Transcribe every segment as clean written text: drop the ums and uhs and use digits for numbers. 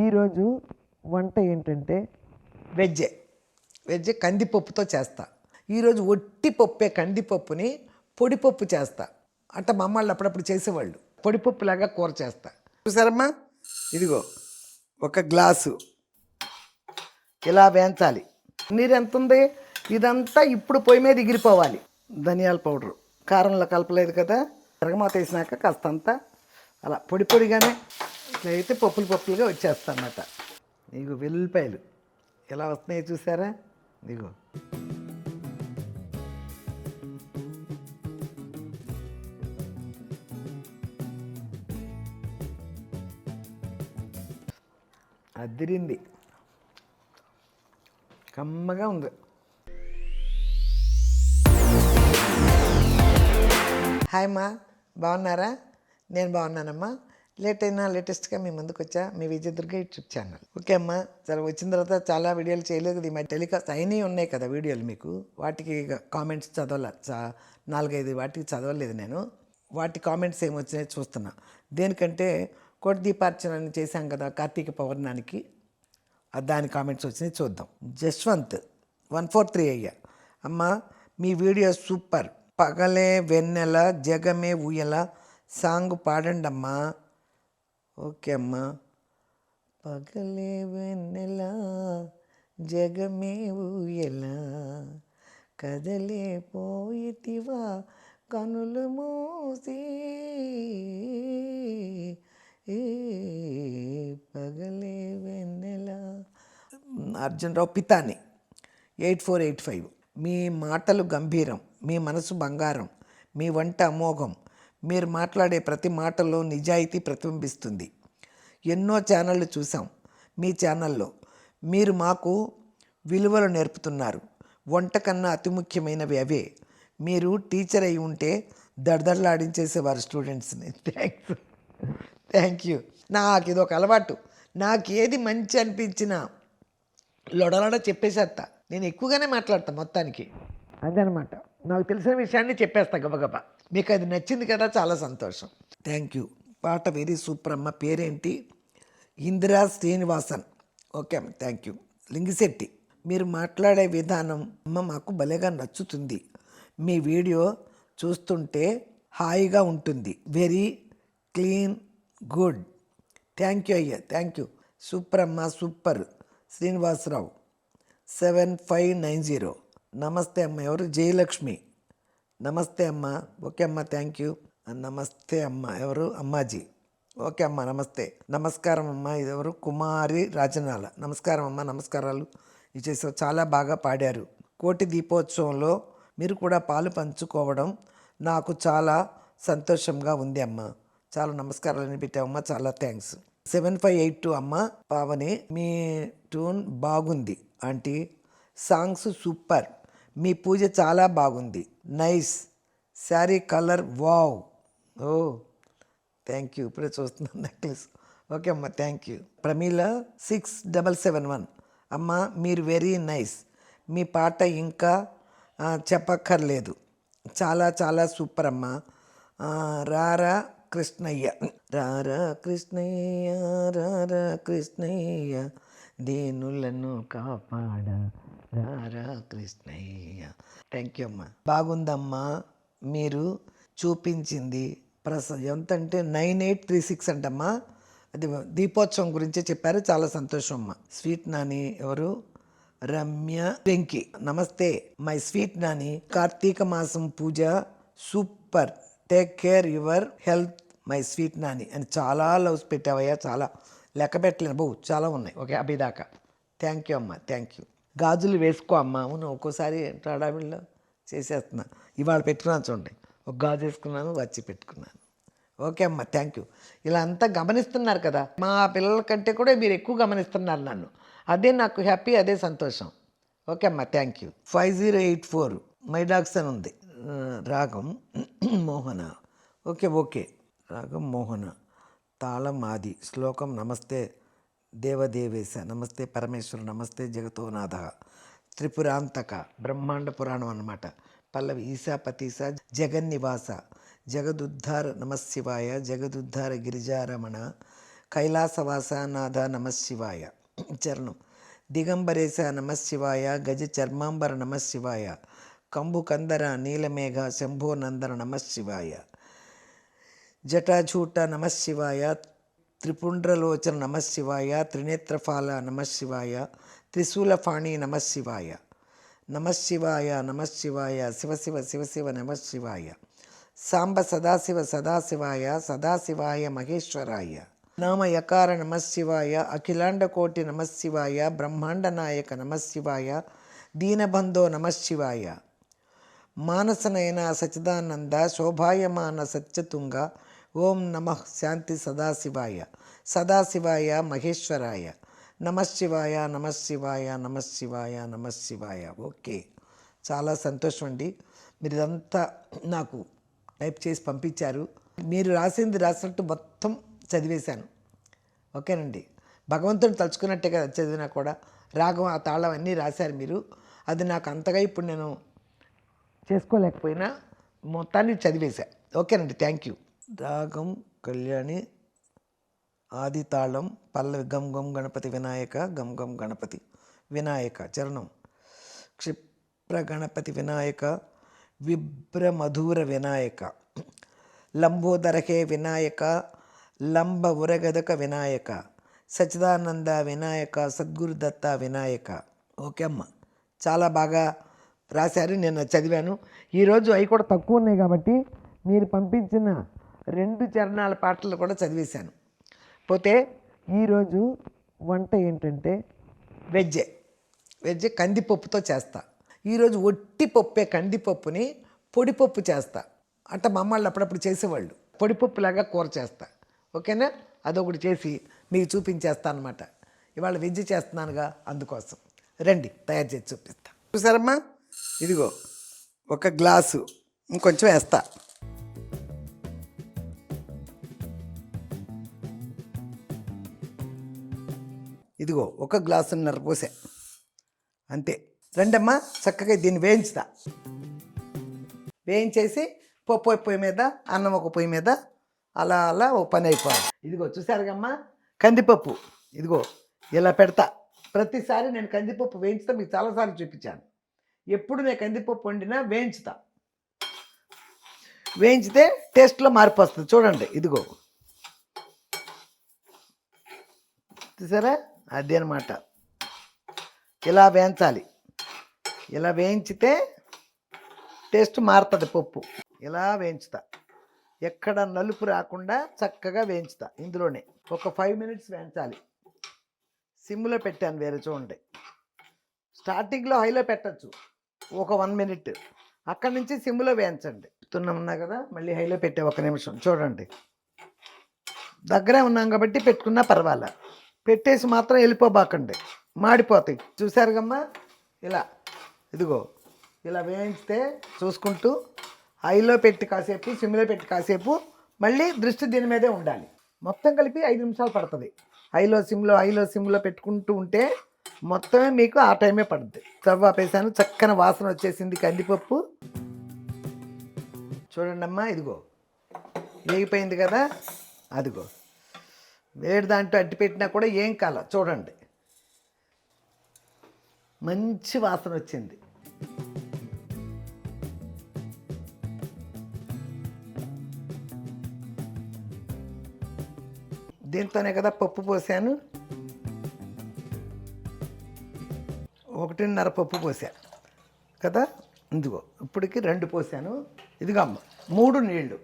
ఈరోజు వంట ఏంటంటే వెజ్ కందిపప్పుతో చేస్తా. ఈరోజు ఒట్టి పప్పే, కందిపప్పుని పొడిపప్పు చేస్తా. అంటే మా అమ్మాళ్ళు అప్పుడప్పుడు చేసేవాళ్ళు. పొడిపప్పులాగా కూర చేస్తా. చూసారమ్మా, ఇదిగో ఒక గ్లాసు ఇలా వేయించాలి. నీరు ఎంత ఉంది, ఇదంతా ఇప్పుడు పొయ్యి మీద ఎగిరిపోవాలి. ధనియాల పౌడరు కారంలో కలపలేదు కదా, తిరగమాత వేసినాక కాస్తంతా అలా పొడి పొడిగానే ఇట్లా అయితే పప్పులుగా వచ్చేస్తా అన్నమాట. నీకు వెల్లుల్లిపాయలు ఎలా వస్తున్నాయో చూసారా, నీకు అదిరింది, కమ్మగా ఉంది. హాయ్ అమ్మా, బాగున్నారా? నేను బాగున్నానమ్మా. లేటెస్ట్గా మీ ముందుకు వచ్చా, మీ విజయదుర్గ యూట్యూబ్ ఛానల్. ఓకే అమ్మా, సరే వచ్చిన తర్వాత చాలా వీడియోలు చేయలేదు కదా, ఈ మధ్య టెలికాస్ట్ అయినవి ఉన్నాయి కదా వీడియోలు, మీకు వాటికి కామెంట్స్ చదవలే, 4-5 వాటికి చదవలేదు నేను. వాటి కామెంట్స్ ఏమొచ్చినాయో చూస్తున్నా. దేనికంటే కోటి దీపార్చన చేశాం కదా కార్తీక పౌర్ణానికి, దాని కామెంట్స్ వచ్చినాయి చూద్దాం. జశ్వంత్ 143 అయ్యా, అమ్మ మీ వీడియో సూపర్, పగలే వెన్నెల జగమే ఊయల సాంగ్ పాడండి అమ్మా. ఓకే అమ్మా. పగలే వెన్నెల జగమే ఊయల కదలే పోయితివా కనులు మూసి, పగలే వెన్నెల. అర్జునరావు పితాని 8485. మీ మాటలు గంభీరం, మీ మనసు బంగారం, మీ వంట అమోఘం, మీరు మాట్లాడే ప్రతి మాటలో నిజాయితీ ప్రతిబింబిస్తుంది. ఎన్నో ఛానళ్ళు చూసాం, మీ ఛానల్లో మీరు మాకు విలువలు నేర్పుతున్నారు. వంట కన్నా అతి ముఖ్యమైనవి అవే. మీరు టీచర్ అయి ఉంటే దడదడలాడించేసేవారు స్టూడెంట్స్ని. Thank you. నాకు ఇది ఒక అలవాటు, నాకు ఏది మంచి అనిపించినా లొడలొడ చెప్పేసేస్తా. నేను ఎక్కువగానే మాట్లాడతాను మొత్తానికి, అదనమాట. నాకు తెలిసిన విషయాన్ని చెప్పేస్తా గబగబా. మీకు అది నచ్చింది కదా, చాలా సంతోషం. Thank you. పాట వెరీ సూపర్ అమ్మ. పేరేంటి? ఇందిరా శ్రీనివాసన్. ఓకే అమ్మ, థ్యాంక్ యూ. లింగిశెట్టి, మీరు మాట్లాడే విధానం అమ్మ మాకు భలేగా నచ్చుతుంది. మీ వీడియో చూస్తుంటే హాయిగా ఉంటుంది. Very clean, good. Thank you అయ్యా, థ్యాంక్ యూ. సూపర్ అమ్మ, సూపర్. శ్రీనివాసరావు 7590. నమస్తే అమ్మ. ఎవరు? జయలక్ష్మి. నమస్తే అమ్మ. ఓకే అమ్మ, థ్యాంక్ యూ. నమస్తే అమ్మ. ఎవరు? అమ్మాజీ. ఓకే అమ్మ, నమస్తే. నమస్కారం అమ్మ. ఇది ఎవరు? కుమారి రాజనాల. నమస్కారం అమ్మ, నమస్కారాలు. ఇచ్చేసి చాలా బాగా పాడారు. కోటి దీపోత్సవంలో మీరు కూడా పాలు పంచుకోవడం నాకు చాలా సంతోషంగా ఉంది అమ్మ. చాలా నమస్కారాలని పెట్టావమ్మ, చాలా థ్యాంక్స్. 7582 అమ్మ. పావని, మీ ట్యూన్ బాగుంది ఆంటీ, సాంగ్స్ సూపర్, మీ పూజ చాలా బాగుంది, nice, sari colour wow. Oh thank you. ఇప్పుడే చూస్తున్నాను నెక్లెస్. ఓకే అమ్మ, థ్యాంక్ యూ. ప్రమీల 6771. అమ్మ మీరు వెరీ నైస్, మీ పాట ఇంకా చెప్పక్కర్లేదు, చాలా చాలా సూపర్ అమ్మ. రారా కృష్ణయ్య, రారా కృష్ణయ్య, రారా కృష్ణయ్య, దీనులను కాపాడ రారా కృష్ణయ్య. థ్యాంక్ యూ అమ్మ. బాగుందమ్మా, మీరు చూపించింది ఎంతంటే 9836 అంటమ్మా. అది దీపోత్సవం గురించే చెప్పారు, చాలా సంతోషం అమ్మ. స్వీట్ నాని. ఎవరు? రమ్య వెంకి. నమస్తే మై స్వీట్ నాని. కార్తీక మాసం పూజ super, take care your health my sweet Nani అని చాలా లవ్స్ పెట్టావయ్యా, చాలా లెక్క పెట్టలేను బాబు, చాలా ఉన్నాయి. ఓకే, 50 దాకా. థ్యాంక్ యూ అమ్మ, థ్యాంక్ యూ. గాజులు వేసుకో అమ్మ. అవును, ఒక్కోసారి ట్రాడావిల్లో చేసేస్తున్నా. ఇవాళ పెట్టుకున్నాను చూడండి, ఒక గాజు వేసుకున్నాను, వచ్చి పెట్టుకున్నాను. ఓకే అమ్మ, థ్యాంక్ యూ. ఇలా అంతా గమనిస్తున్నారు కదా, మా పిల్లల కంటే కూడా మీరు ఎక్కువ గమనిస్తున్నారు నన్ను, అదే నాకు హ్యాపీ, అదే సంతోషం. ఓకే అమ్మ, థ్యాంక్ యూ. 5084 మై డాగ్స్ అని ఉంది. రాగం మోహన. ఓకే ఓకే, రాగం మోహన. తాళం ఆది. శ్లోకం నమస్తే దేవదేవేశ, నమస్తే పరమేశ్వర, నమస్తే జగతోనాథ, త్రిపురాంతక, బ్రహ్మాండ పురాణం అన్నమాట. పల్లవి ఈశాపతీస జగన్నివాస, జగదుద్ధార నమశివాయ, జగదుద్ధార గిరిజారమణ, కైలాసవాస నాథ నమశివాయ. చరణం. దిగంబరేశ నమశివాయ, గజ చర్మాంబర నమశివాయ, కంబుకందర నీలమేఘ శంభోనందన నమశివాయ, జటాజూట నమశివాయ, త్రిపుండ్రలోచన నమశివాయ, త్రినేత్రఫాల నమశివాయ, త్రిశూలఫాణి నమశివాయ. నమశివాయ నమశివాయ, శివ శివ శివ శివ నమశివాయ, సాంబ సదాశివ సదాశివాయ, సదాశివాయ మహేశ్వరాయ. నామయకార నమశివాయ, అఖిలాండకోటి నమశివాయ, బ్రహ్మాండ నాయక నమశివాయ, దీనబంధో నమశివాయ, మానసనయన సచిదానంద శోభాయమాన సత్యతుంగ. ఓం నమః శాంతి సదాశివాయ, సదాశివాయ మహేశ్వరాయ. నమశివాయ నమశివాయ నమశివాయ నమశివాయ. ఓకే, చాలా సంతోషం అండి. మీరు ఇదంతా నాకు టైప్ చేసి పంపించారు. మీరు రాసింది రాసినట్టు మొత్తం చదివేశాను. ఓకేనండి. భగవంతుని తలుచుకున్నట్టే కదా చదివినా కూడా. రాగం, ఆ తాళం అన్నీ రాశారు మీరు. అది నాకు అంతగా ఇప్పుడు నేను చేసుకోలేకపోయినా మొత్తాన్ని చదివేశా. ఓకేనండి, థ్యాంక్ యూ. రాగం కళ్యాణి, ఆది తాళం, పల్లవి గం గం గణపతి వినాయక, గం గం గణపతి వినాయక. చరణం. క్షిప్ర గణపతి వినాయక, విభ్రమధుర వినాయక, లంబోదరహే వినాయక, లంబ ఉరగదక వినాయక, సచిదానంద వినాయక, సద్గురుదత్త వినాయక. ఓకే అమ్మ, చాలా బాగా రాశారు. నేను చదివాను. ఈరోజు అవి కూడా తక్కువ ఉన్నాయి కాబట్టి మీరు పంపించిన 2 చరణాల పాటలు కూడా చదివేశాను. పోతే ఈరోజు వంట ఏంటంటే వెజ్ కందిపప్పుతో చేస్తా. ఈరోజు ఒట్టి పప్పే, కందిపప్పుని పొడిపప్పు చేస్తా. అంటే మా అమ్మాళ్ళు అప్పుడప్పుడు చేసేవాళ్ళు. పొడిపప్పులాగా కూర చేస్తా. ఓకేనా? అదొకటి చేసి మీకు చూపించేస్తా అనమాట. ఇవాళ వెజ్ చేస్తున్నానుగా, అందుకోసం. రండి, తయారు చేసి చూపిస్తా. చూసారమ్మా, ఇదిగో ఒక గ్లాసు, ఇంకొంచెం వేస్తా. ఇదిగో ఒక గ్లాసున్నర పోసా, అంతే. రండమ్మా, చక్కగా దీన్ని వేయించుతా. వేయించేసి పప్పు పొయ్యి మీద, అన్నం ఒక పొయ్యి మీద, అలా అలా ఓ పని అయిపోవాలి. ఇదిగో చూసారుగమ్మా, కందిపప్పు ఇదిగో ఇలా పెడతా. ప్రతిసారి నేను కందిపప్పు వేయించుతా. మీకు చాలాసార్లు చూపించాను. ఎప్పుడు నేను కందిపప్పు వండినా వేయించుతా. వేయించితే టేస్ట్లో మార్పు వస్తుంది. చూడండి, ఇదిగో చూసారా, అదే అనమాట. ఇలా వేయించాలి. ఇలా వేయించితే టేస్ట్ మారుతుంది పప్పు. ఇలా వేయించుతా, ఎక్కడ నలుపు రాకుండా చక్కగా వేయించుతా. ఇందులోనే ఒక 5 మినిట్స్ వేయించాలి. సిమ్లో పెట్టాను వేరే, చూడండి. స్టార్టింగ్లో హైలో పెట్టచ్చు, ఒక 1 మినిట్. అక్కడి నుంచి సిమ్లో వేయించండి. ఉన్నా కదా, మళ్ళీ హైలో పెట్టే 1 నిమిషం. చూడండి, దగ్గరే ఉన్నాం కాబట్టి పెట్టుకున్నా పర్వాలే. పెట్టేసి మాత్రం వెళ్ళిపోబాకండి, మాడిపోతాయి. చూసారుగమ్మా, ఇలా ఇదిగో ఇలా వేయించితే చూసుకుంటూ హైలో పెట్టి కాసేపు, సిమ్లో పెట్టి కాసేపు, మళ్ళీ దృష్టి దీని మీదే ఉండాలి. మొత్తం కలిపి 5 నిమిషాలు పడుతుంది. హైలో సిమ్లో పెట్టుకుంటూ ఉంటే మొత్తమే మీకు ఆ టైమే పడుతుంది. స్టవ్ ఆపేసాను, చక్కని వాసన వచ్చేసింది కందిపప్పు. చూడండి అమ్మా, ఇదిగో వేగిపోయింది కదా. అదిగో వేడి దాంట్లో అడ్డు పెట్టినా కూడా ఏం కాల. చూడండి, మంచి వాసన వచ్చింది. దీంతోనే కదా పప్పు పోసాను. 1.5 పప్పు పోసా కదా. ఇదిగో ఇప్పటికి 2 పోసాను. ఇదిగో అమ్మ 3 నీళ్ళు.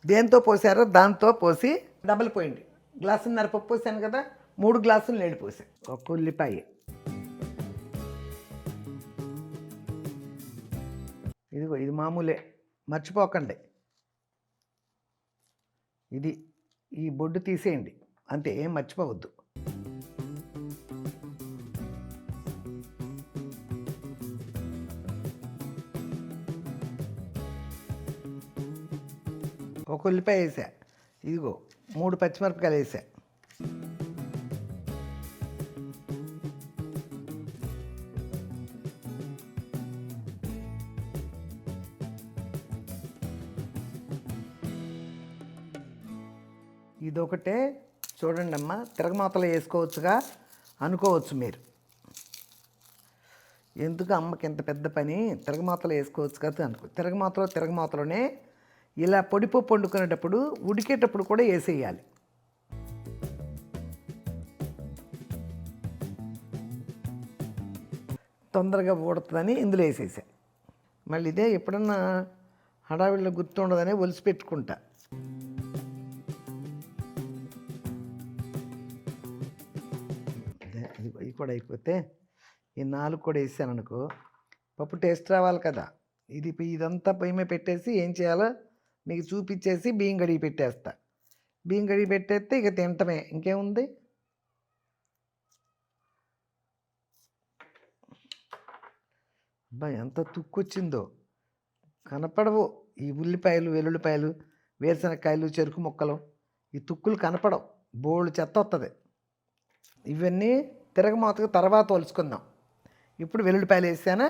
దేంతో పోసారో దాంతో పోసి డబల్ పోయింది. 1.5 గ్లాసులు పప్పు పోసాను కదా, 3 గ్లాసులు నీళ్ళు పోసాను. ఒక ఉల్లిపాయ, ఇదిగో ఇది మామూలే, మర్చిపోకండి. ఇది ఈ బొడ్డు తీసేయండి, అంతే, ఏం మర్చిపోవద్దు. ఒక ఉల్లిపాయ వేసా. ఇదిగో 3 పచ్చిమిరపకాయలు వేసా. ఇదొకటే చూడండి అమ్మ, తిరగమాతలు వేసుకోవచ్చుగా అనుకోవచ్చు మీరు. ఎందుకు అమ్మకి ఇంత పెద్ద పని, తిరగమాతలు వేసుకోవచ్చు కదా అనుకో. తిరగమాతలోనే ఇలా పొడిపప్పు వండుకునేటప్పుడు ఉడికేటప్పుడు కూడా వేసేయాలి. తొందరగా ఊడుతుందని ఇందులో వేసేసా. మళ్ళీ ఇదే ఎప్పుడన్నా హడావిడిలో గుర్తుండదని ఒలిసి పెట్టుకుంటా. ఇవి కూడా అయిపోతే ఈ 4 కూడా వేసాను అనుకో, పప్పు టేస్ట్ రావాలి కదా. ఇదంతా పొయ్యి మీద పెట్టేసి ఏం చేయాలో మీకు చూపించేసి బియ్యం కడిగి పెట్టేస్తా. బియ్యం కడిగి పెట్టేస్తే ఇక తింటమే, ఇంకేముంది. అబ్బా ఎంత తుక్కొచ్చిందో, కనపడవు ఈ ఉల్లిపాయలు, వెల్లుల్లిపాయలు, వేరుశనగకాయలు, చెరుకు ముక్కలు, ఈ తుక్కులు కనపడవు, బోళ్ళు చెత్త వస్తుంది. ఇవన్నీ తిరగమాతకు తర్వాత ఒలుచుకుందాం. ఇప్పుడు వెల్లుల్లిపాయలు వేసానా.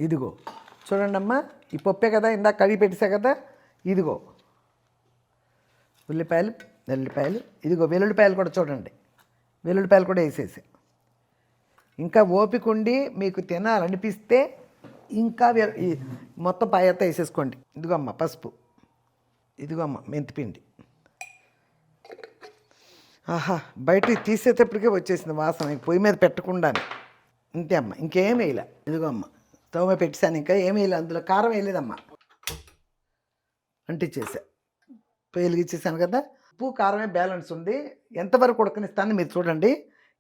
ఇదిగో చూడండి అమ్మా, ఈ పప్పే కదా ఇందాక కడిగి పెట్టేసా కదా. ఇదిగో ఉల్లిపాయలు, వెల్లుల్లిపాయలు, ఇదిగో వెల్లుల్లిపాయలు కూడా చూడండి, వెల్లుల్లిపాయలు కూడా వేసేసి. ఇంకా ఓపిక ఉండి మీకు తినాలనిపిస్తే ఇంకా మొత్తం పాయత వేసేసుకోండి. ఇదిగో అమ్మ పసుపు, ఇదిగో అమ్మ మెంతిపిండి. ఆహా, బయటికి తీసేటప్పటికే వచ్చేసింది వాసన, పొయ్యి మీద పెట్టకుండానే. ఇంతే అమ్మ, ఇంకేం వేయలే. ఇదిగో అమ్మ స్టవ్ మీద పెట్టాను, ఇంకా ఏం వేయలే. అందులో కారం వేయలేదమ్మా, అంటించేసా. వెలిగించేసాను కదా. ఉప్పు కారమే బ్యాలెన్స్ ఉంది. ఎంతవరకు ఉడకనిస్తాను మీరు చూడండి.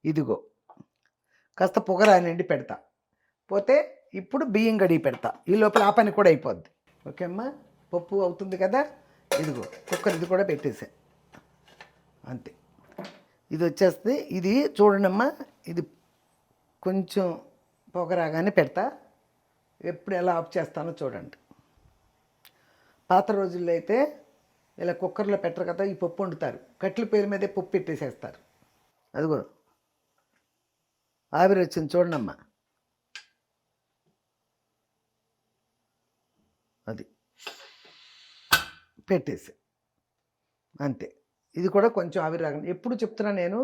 ఇదిగో కాస్త పొగరానండి పెడతా. పోతే ఇప్పుడు బియ్యం కడిగి పెడతా. ఈ లోపల ఆ పని కూడా అయిపోద్ది. ఓకే అమ్మా, పప్పు అవుతుంది కదా. ఇదిగో కుక్కర్ ఇది కూడా పెట్టేసా, అంతే. ఇది వచ్చేస్తుంది. ఇది చూడండి అమ్మా, ఇది కొంచెం పొగరాగానే పెడతా. ఎప్పుడు ఎలా ఆఫ్ చేస్తానో చూడండి. పాత రోజుల్లో అయితే ఇలా కుక్కర్లో పెట్టరు కదా, ఈ పప్పు వండుతారు. కట్టెల పేరు మీదే పప్పు పెట్టేసేస్తారు. అదిగో ఆవిరి వచ్చింది చూడండమ్మా, అది పెట్టేసి అంతే. ఇది కూడా కొంచెం ఆవిరి రాగండి. ఎప్పుడు చెప్తున్నా నేను,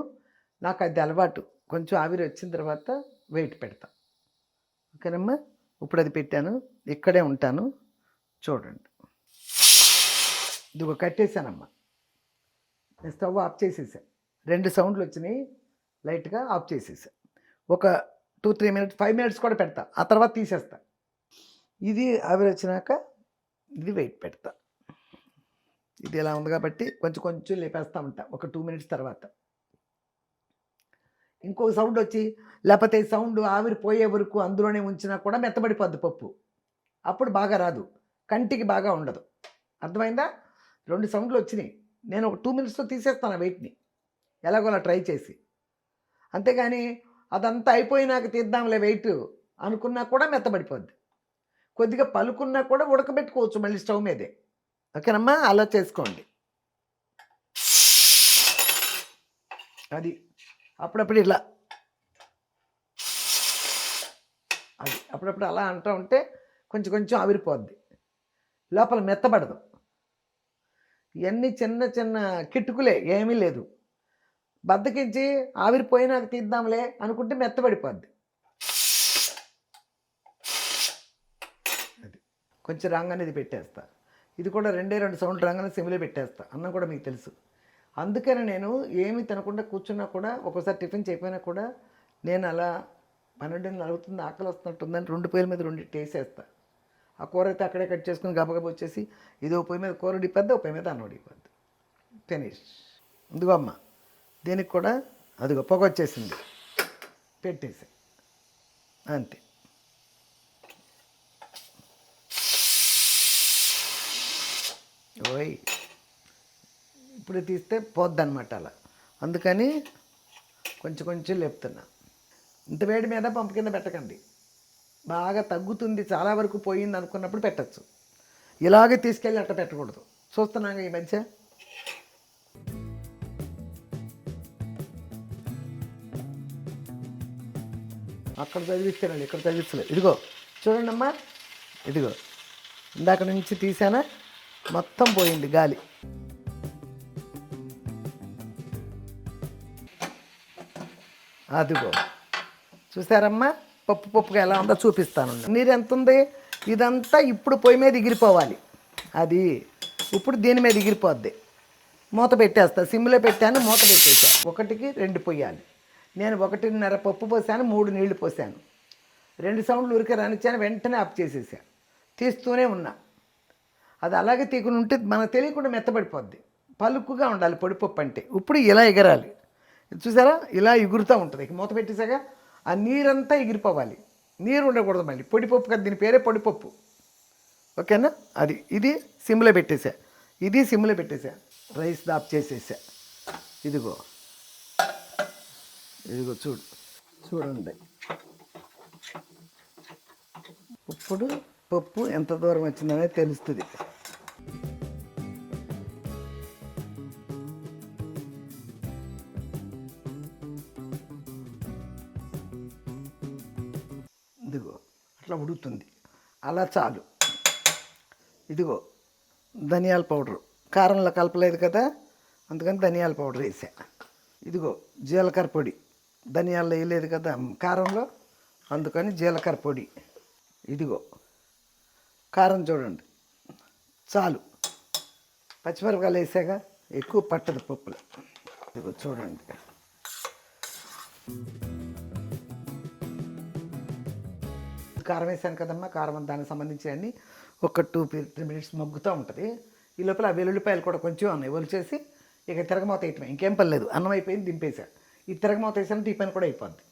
నాకు అది అలవాటు. కొంచెం ఆవిరి వచ్చిన తర్వాత వెయిట్ పెడతా. ఓకేనమ్మా, ఇప్పుడు అది పెట్టాను, ఇక్కడే ఉంటాను చూడండి. ఇదిగో కట్టేశానమ్మా, నేను స్టవ్ ఆఫ్ చేసేసాను. 2 సౌండ్లు వచ్చినాయి, లైట్గా ఆఫ్ చేసేసా. ఒక 2-3 మినిట్స్, 5 మినిట్స్ కూడా పెడతా, ఆ తర్వాత తీసేస్తా. ఇది ఆవిరి వచ్చినాక ఇది వెయిట్ పెడతా. ఇది ఎలా ఉంది కాబట్టి కొంచెం లేపేస్తూ ఉంటా. ఒక 2 మినిట్స్ తర్వాత ఇంకొక సౌండ్ వచ్చి, లేకపోతే సౌండ్ ఆవిరి పోయే వరకు అందులోనే ఉంచినా కూడా మెత్తబడిపోద్ది పప్పు. అప్పుడు బాగా రాదు, కంటికి బాగా ఉండదు. అర్థమైందా? 2 సౌండ్లు వచ్చినాయి, నేను ఒక 2 మినిట్స్లో తీసేస్తాను వెయిట్ని, ఎలాగోలా ట్రై చేసి. అంతేగాని అదంతా అయిపోయినాక తీద్దాంలే వెయిట్ అనుకున్నా కూడా మెత్తబడిపోద్ది. కొద్దిగా పలుకున్నా కూడా ఉడకబెట్టుకోవచ్చు మళ్ళీ స్టవ్ మీదే. ఓకేనమ్మా, అలా చేసుకోండి. అది అప్పుడప్పుడు ఇలా, అది అప్పుడప్పుడు అలా అంటూ ఉంటే కొంచెం ఆవిరిపోద్ది, లోపల మెత్తబడదు. ఇవన్నీ చిన్న కిటుకులే, ఏమీ లేదు. బద్దకించి ఆవిరిపోయినాక తీద్దాంలే అనుకుంటే మెత్తబడిపోద్ది. అది కొంచెం రాగానే ఇది పెట్టేస్తా. ఇది కూడా 2 సౌండ్లు రాగానే సిమ్లో పెట్టేస్తా. అన్నం కూడా మీకు తెలుసు. అందుకని నేను ఏమి తినకుండా కూర్చున్నా కూడా, ఒక్కోసారి టిఫిన్ చేయకపోయినా కూడా, నేను అలా 12 అవుతుంది, ఆకలి వస్తున్నట్టుందని 2 పొయ్యిల మీద 2 వేసేస్తా. ఆ కూర అయితే అక్కడే కట్ చేసుకుని గబగబ వచ్చేసి, ఇదో పొయ్యి మీద కూర ఉడిపోద్ది, ఒక పొయ్యి మీద అన్నం ఉడిపోద్ది, ఫినిష్. ఇదిగో అమ్మ, దీనికి కూడా అదిగో పొగ వచ్చేసింది, పెట్టేసి అంతే. ఓయ్, ఇప్పుడు తీస్తే పోద్దనమాట అలా. అందుకని కొంచెం లేపుతున్నా. ఇంత వేడి మీద పంపు కింద పెట్టకండి, బాగా తగ్గుతుంది, చాలా వరకు పోయింది అనుకున్నప్పుడు పెట్టచ్చు. ఇలాగే తీసుకెళ్ళి అట్ట పెట్టకూడదు. చూస్తున్నాగా ఈ మధ్య అక్కడ చదివిస్తానండి, ఇక్కడ చదివిస్తలేదు. ఇదిగో చూడండి అమ్మా, ఇదిగో ఇందాక నుంచి తీసానా, మొత్తం పోయింది గాలి. అదిగో చూసారమ్మా, పప్పుగా ఎలా ఉందో చూపిస్తాను. నీరు ఎంత ఉంది, ఇదంతా ఇప్పుడు పొయ్యి మీద ఎగిరిపోవాలి. అది ఇప్పుడు దీని మీద ఎగిరిపోద్ది. మూత పెట్టేస్తా, సిమ్లో పెట్టాను, మూత పెట్టేసా. 1కి 2 పొయ్యాలి. నేను 1.5 పప్పు పోసాను, 3 నీళ్లు పోసాను. 2 సౌండ్లు ఉరికే రానిచ్చాను, వెంటనే ఆఫ్ చేసేసా. తీస్తూనే ఉన్నా. అది అలాగే తీకుని ఉంటే మనకు తెలియకుండా మెత్తబడిపోద్ది. పలుకుగా ఉండాలి పొడిపప్పు అంటే. ఇప్పుడు ఇలా ఎగరాలి, చూసారా, ఇలా ఎగురుతూ ఉంటుంది. మూత పెట్టేసాక ఆ నీరంతా ఎగిరిపోవాలి, నీరు ఉండకూడదు. మళ్ళీ పొడిపప్పు కదా, దీని పేరే పొడిపప్పు. ఓకేనా? అది ఇది సిమ్లో పెట్టేసా, ఇది సిమ్లో పెట్టేసా. రైస్ దాప్ చేసేసా. ఇదిగో చూడండి. ఇప్పుడు పప్పు ఎంత దూరం వచ్చిందనేది తెలుస్తుంది. ఇదిగో అట్లా ఉడుకుతుంది, అలా చాలు. ఇదిగో ధనియాల పౌడరు, కారంలో కలపలేదు కదా, అందుకని ధనియాల పౌడర్ వేసా. ఇదిగో జీలకర్ర పొడి, ధనియాల్లో వేయలేదు కదా కారంలో, అందుకని జీలకర్ర పొడి. ఇదిగో కారం చూడండి, చాలు. పచ్చిమిరపకాయలు వేసాక ఎక్కువ పట్టదు పప్పులు. ఇదిగో చూడండి. కారం వేసాను కదమ్మా, కారం దానికి సంబంధించి అన్నీ ఒక 2-3 మినిట్స్ మగ్గుతూ ఉంటుంది. ఈ లోపల ఆ వెల్లుల్లిపాయలు కూడా కొంచెం ఉన్నాయి, ఒలిచేసి ఇక తిరగమూత వేయటమే, ఇంకేం పర్లేదు. అన్నం అయిపోయింది, దింపేసా. ఈ తిరగమూత వేసాను, టీ పని కూడా అయిపోద్ది.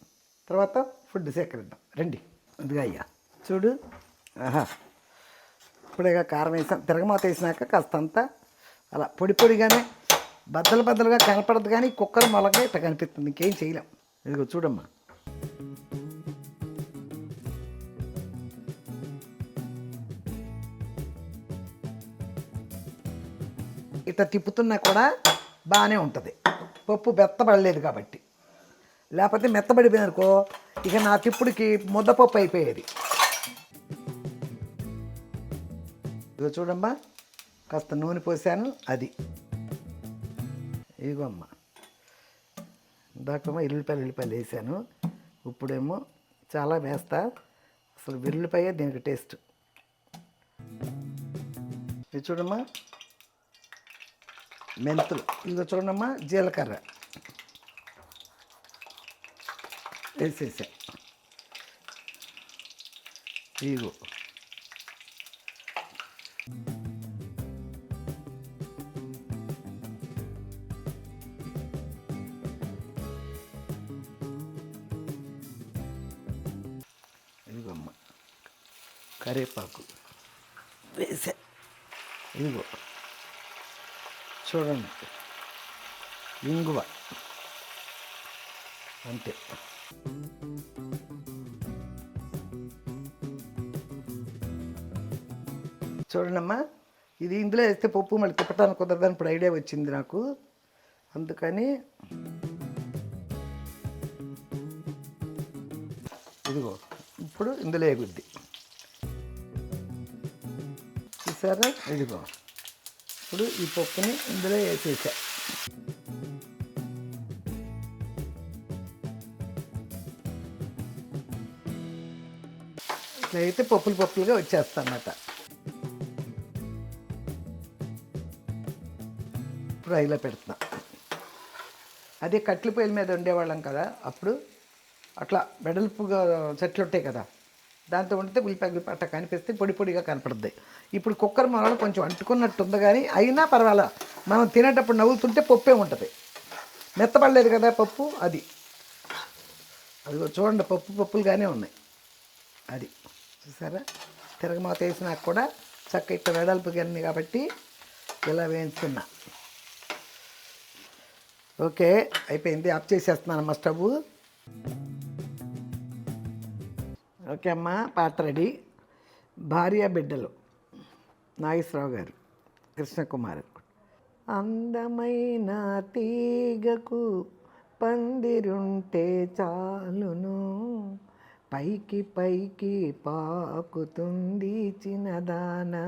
తర్వాత ఫుడ్ సేకరిద్దాం రండి. ఇదిగా అయ్యా చూడు, ఆహా, ఇప్పుడేగా కారం వేసాను. తిరగమూత వేసినాక కాస్తంతా అలా పొడిగానే బద్దలుగా కనపడదు, కానీ కుక్కర్ మొలగా ఇట్లా కనిపిస్తుంది, ఇంకేం చేయలేం. ఇదిగో చూడమ్మా, ఇట్లా తిప్పుతున్నా కూడా బాగానే ఉంటుంది. పప్పు మెత్తబడలేదు కాబట్టి. లేకపోతే మెత్తబడిపోయిందనుకో, ఇక నా తిప్పుడికి ముద్దపప్పు అయిపోయేది. ఇదిగో చూడమ్మా, కాస్త నూనె పోసాను. అది ఇదిగో అమ్మ, ఇందాకేమో ఎల్లుల్లిపాయలు వేసాను, ఇప్పుడేమో చాలా వేస్తా. అసలు వెల్లుల్లిపాయే దీనికి టేస్ట్. ఇది చూడమ్మా, మెంతులు. ఇదిగో చూడమ్మా, జీలకర్ర వేసేసా. ఇదిగో ఇదిగోమ్మ, కరివేపాకు వేసా. ఇదిగో చూడండి, ఇంగువ అంతే. చూడండమ్మా, ఇది ఇందులో వేస్తే పప్పు మళ్ళీ తిప్పటానికి కుదరదని ఇప్పుడు ఐడియా వచ్చింది నాకు, అందుకని ఇదిగో ఇప్పుడు ఇందులో ఎగుద్ది, చూసారా. ఇదిగో ఇప్పుడు ఈ పప్పుని ఇందులో వేసేసా. ఇట్లా అయితే పప్పులుగా వచ్చేస్తా అన్నమాట. ఫ్రైలో పెడుతున్నా. అదే కట్టెల పొయ్యిల మీద ఉండేవాళ్ళం కదా, అప్పుడు అట్లా వెడల్పుగా చెట్లు ఉంటాయి కదా, దాంతో వండితే ఉల్లిపాయ అట్లా కనిపిస్తే పొడిగా కనపడుద్ది. ఇప్పుడు కుక్కర్ మొదలు కొంచెం అంటుకున్నట్టు ఉంది, కానీ అయినా పర్వాలా, మనం తినేటప్పుడు నవ్వుతుంటే పప్పే ఉంటుంది. మెత్తపడలేదు కదా పప్పు, అది అదిగో చూడండి, పప్పులుగానే ఉన్నాయి. అది చూసారా, తిరగమాత వేసినాక కూడా చక్క ఇట్లా వెడల్పుగా అన్నీ కాబట్టి ఇలా వేయించుకున్నా. ఓకే, అయిపోయింది, ఆఫ్ చేసేస్తున్నానమ్మా స్టవ్. ఓకే అమ్మా, పాట రెడీ. భార్య బిడ్డలు, నాగేశ్వరరావు గారు, కృష్ణకుమార్. అందమైన తీగకు పందిరుంటే చాలును, పైకి పాకుతుంది చిన్నదానా,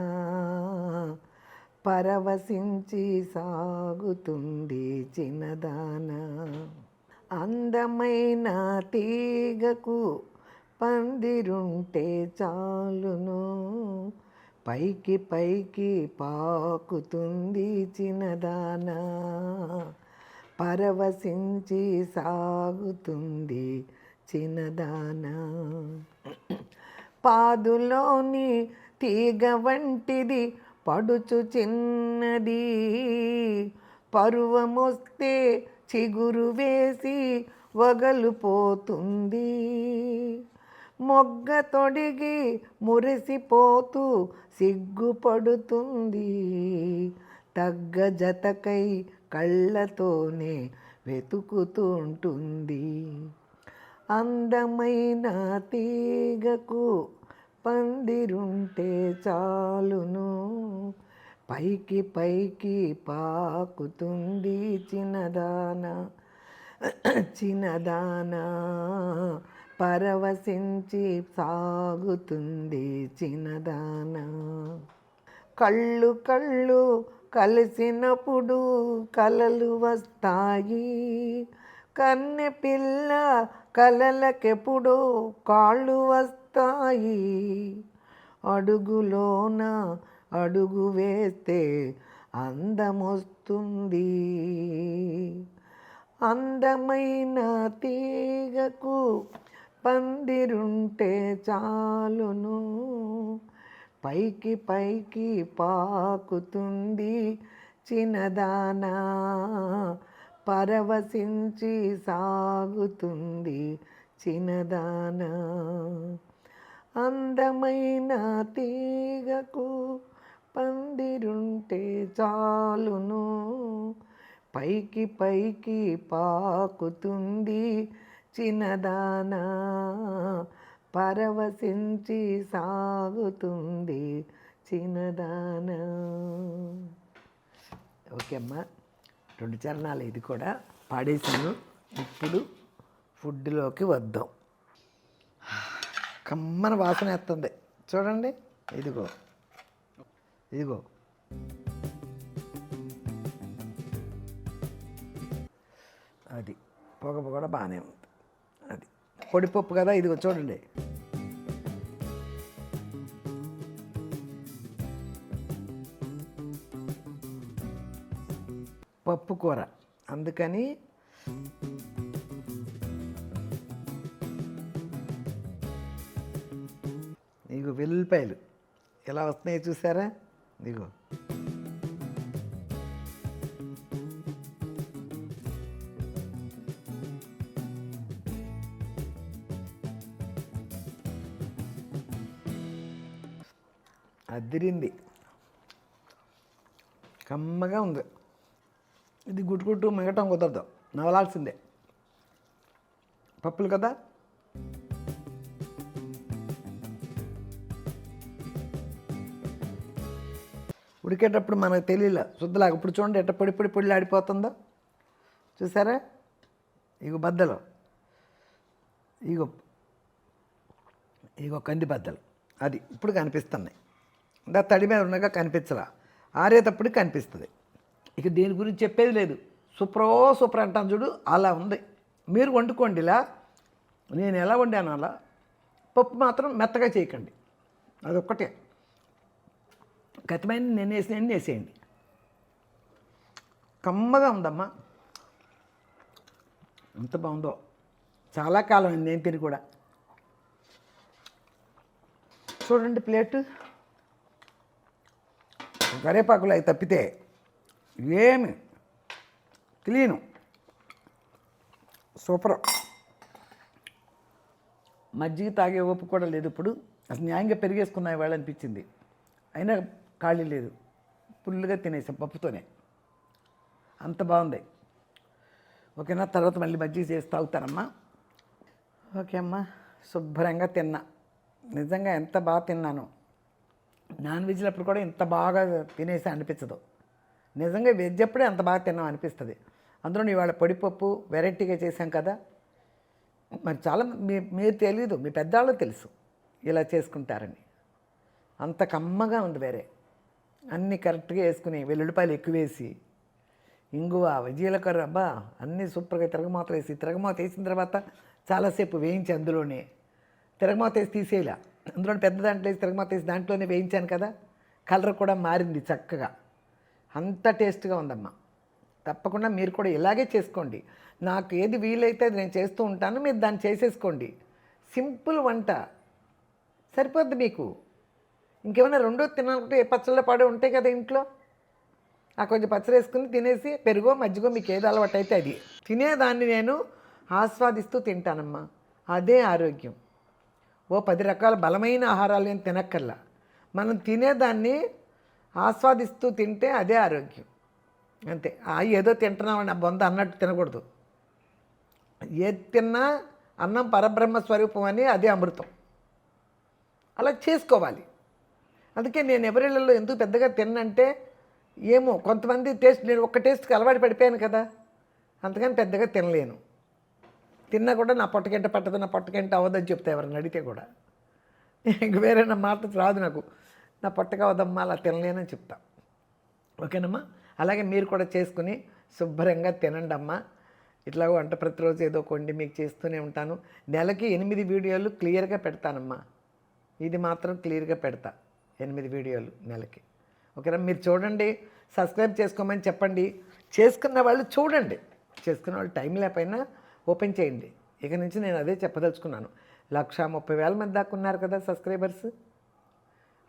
పరవశించి సాగుతుంది చిన్నదానా. అందమైన తీగకు పందిరుంటే చాలును, పైకి పైకి పాకుతుంది చిన్నదానా, పరవశించి సాగుతుంది చిన్నదానా. పాదులోని తీగ వంటిది పడుచు చిన్నది, పరువమొస్తే చిగురు వేసి వగలుపోతుంది, మొగ్గ తొడిగి మురిసిపోతూ సిగ్గుపడుతుంది, తగ్గ జతకై కళ్ళతోనే వెతుకుతుంటుంది. అందమైన తీగకు పందిరుంటే చాలును, పైకి పైకి పాకుతుంది చిన్నదానా, చిన్నదానా, పరవశించి సాగుతుంది చిన్నదానా. కళ్ళు కళ్ళు కలిసినప్పుడు కలలు వస్తాయి, కన్నె పిల్ల కలలకెప్పుడో కాళ్ళు వస్తాయి, అడుగులోన అడుగు వేస్తే అందమొస్తుంది, అందమైన తీగకు పందిరుంటే చాలును, పైకి పైకి పాకుతుంది చిన్నదానా, పరవశించి సాగుతుంది చిన్నదానా. అందమైన తీగకు పందిరుంటే చాలును, పైకి పైకి పాకుతుంది చిన్నదానా, పరవశించి సాగుతుంది చిన్నదానా. ఓకే అమ్మా, 2 చరణాలు ఇది కూడా పాడేసాను. ఇప్పుడు ఫుడ్లోకి వద్దాం. కమ్మన వాసన వేస్తుంది చూడండి. ఇదిగో ఇదిగో అది పొగ కూడా బాగానే ఉంది. అది పొడిపప్పు కదా, ఇదిగో చూడండి. పప్పు కూర, అందుకని ఇదిగో వెల్లుల్లిపాయలు ఎలా వస్తున్నాయో చూసారా. ఇదిగో అదిరింది, కమ్మగా ఉంది. ఇది గుట్టుగుట్టు మిగటం కుదరదు, నవలాల్సిందే. పప్పులు కదా, ఉడికేటప్పుడు మనకు తెలియలే శుద్ధలాగా. ఇప్పుడు చూడండి ఎట్ట పొడి పొడి పొడిలు ఆడిపోతుందో చూసారా. ఇగో బద్దలు, ఇగో ఇగో కంది బద్దలు, అది ఇప్పుడు కనిపిస్తున్నాయి. ఇంకా తడి మీద ఉండగా కనిపించలా, ఆరేటప్పుడు కనిపిస్తుంది. ఇక దీని గురించి చెప్పేది లేదు. సూపర్ అంటాను చూడు, అలా ఉంది. మీరు వండుకోండి ఇలా, నేను ఎలా వండాను అలా. పప్పు మాత్రం మెత్తగా చేయకండి, అదొక్కటే. కతిమైన నేను వేసేయండి. కమ్మగా ఉందమ్మా, ఎంత బాగుందో. చాలా కాలం అయింది నేను తిని కూడా. చూడండి ప్లేటు, కరేపాకులు అవి తప్పితే ఏమి క్లీను, సూపర్. మజ్జిగ తాగే ఓపిక కూడా లేదు ఇప్పుడు. అసలు న్యాయంగా పెరిగేసుకున్నా ఇవాళ అనిపించింది. అయినా ఖాళీ లేదు, ఫుల్గా తినేసాం పప్పుతోనే. అంత బాగుంది. ఓకేనా, తర్వాత మళ్ళీ మజ్జిగ చేసి తాగుతానమ్మా. ఓకే అమ్మా, శుభ్రంగా తిన్నా. నిజంగా ఎంత బాగా తిన్నాను. నాన్ వెజ్లు అప్పుడు కూడా ఇంత బాగా తినేసి అనిపించదు. నిజంగా వెజ్ అప్పుడే అంత బాగా తిన్నాం అనిపిస్తుంది. అందులో ఇవాళ పొడిపప్పు వెరైటీగా చేశాం కదా. మరి చాలా మీరు తెలీదు, మీ పెద్దవాళ్ళు తెలుసు ఇలా చేసుకుంటారని. అంత కమ్మగా ఉంది. వేరే అన్నీ కరెక్ట్గా వేసుకుని వెల్లుల్లిపాయలు ఎక్కువ వేసి ఇంగువ, జీలకర్ర, అబ్బా అన్నీ సూపర్గా తిరగమాత వేసి, తిరగమాత వేసిన తర్వాత చాలాసేపు వేయించి అందులోనే తిరగమాత వేసి తీసేయాల, అందులో పెద్ద దాంట్లో వేసి తిరగమాత వేసి దాంట్లోనే వేయించాను కదా, కలర్ కూడా మారింది చక్కగా, అంత టేస్ట్గా ఉందమ్మా. తప్పకుండా మీరు కూడా ఇలాగే చేసుకోండి. నాకు ఏది వీలైతే అది నేను చేస్తూ ఉంటాను, మీరు దాన్ని చేసేసుకోండి. సింపుల్ వంట సరిపోద్ది మీకు. ఇంకేమైనా రెండో తినాలంటే పచ్చళ్ళ పాడే ఉంటాయి కదా ఇంట్లో, ఆ కొంచెం పచ్చడి వేసుకుని తినేసి పెరుగో మజ్జిగో మీకు ఏది అలవాటు అయితే అది తినేదాన్ని నేను ఆస్వాదిస్తూ తింటానమ్మా. అదే ఆరోగ్యం. ఓ 10 రకాల బలమైన ఆహారాలు నేను తినక్కర్లా, మనం తినేదాన్ని ఆస్వాదిస్తూ తింటే అదే ఆరోగ్యం. అంతే. ఏదో తింటున్నామని ఆ బొంద అన్నట్టు తినకూడదు. ఏది తిన్నా అన్నం పరబ్రహ్మ స్వరూపం అని అదే అమృతం, అలా చేసుకోవాలి. అందుకే నేను ఎవరిళ్ళల్లో ఎందుకు పెద్దగా తిన్నంటే, ఏమో కొంతమంది టేస్ట్, నేను ఒక్క టేస్ట్కి అలవాటు పడిపోయాను కదా, అంతకని పెద్దగా తినలేను. తిన్నా కూడా నా పొట్టకెంట పట్టదు, నా పొట్టకెంట అవ్వదని చెప్తా ఎవరిని అడిగితే కూడా. ఇంక వేరే నా మాట రాదు నాకు, నా పొట్టగా అవదమ్మా అలా తినలేనని చెప్తా. ఓకేనమ్మా. అలాగే మీరు కూడా చేసుకుని శుభ్రంగా తినండి అమ్మా. ఇట్లా వంట ప్రతిరోజు ఏదో కొండి మీకు చేస్తూనే ఉంటాను. నెలకి 8 వీడియోలు క్లియర్గా పెడతానమ్మా. ఇది మాత్రం క్లియర్గా పెడతా, 8 వీడియోలు నెలకి. ఓకేనా. మీరు చూడండి, సబ్స్క్రైబ్ చేసుకోమని చెప్పండి. చేసుకున్న వాళ్ళు చూడండి, చేసుకున్న వాళ్ళు టైం లేకపోయినా ఓపెన్ చేయండి. ఇక నుంచి నేను అదే చెప్పదలుచుకున్నాను. 130,000 మంది దాకా ఉన్నారు కదా సబ్స్క్రైబర్స్,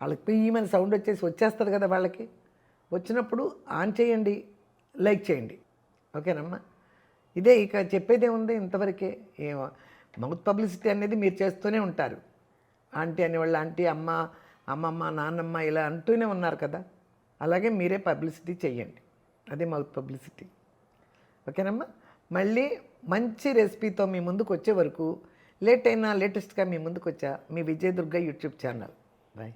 వాళ్ళకి ఈమెయిల్ సౌండ్ వచ్చేస్తుంది కదా వాళ్ళకి. వచ్చినప్పుడు ఆన్ చేయండి, లైక్ చేయండి. ఓకేనమ్మా. ఇదే ఇక చెప్పేదే ఉంది ఇంతవరకే. మౌత్ పబ్లిసిటీ అనేది మీరు చేస్తూనే ఉంటారు. ఆంటీ అనేవాళ్ళు ఆంటీ, అమ్మ, అమ్మమ్మ, నాన్నమ్మ ఇలా అంటూనే ఉన్నారు కదా, అలాగే మీరే పబ్లిసిటీ చెయ్యండి. అదే మౌత్ పబ్లిసిటీ. ఓకేనమ్మా. మళ్ళీ మంచి రెసిపీతో మీ ముందుకు వచ్చే వరకు లేట్ అయినా లేటెస్ట్గా మీ ముందుకు వచ్చా మీ విజయదుర్గ యూట్యూబ్ ఛానల్. బాయ్.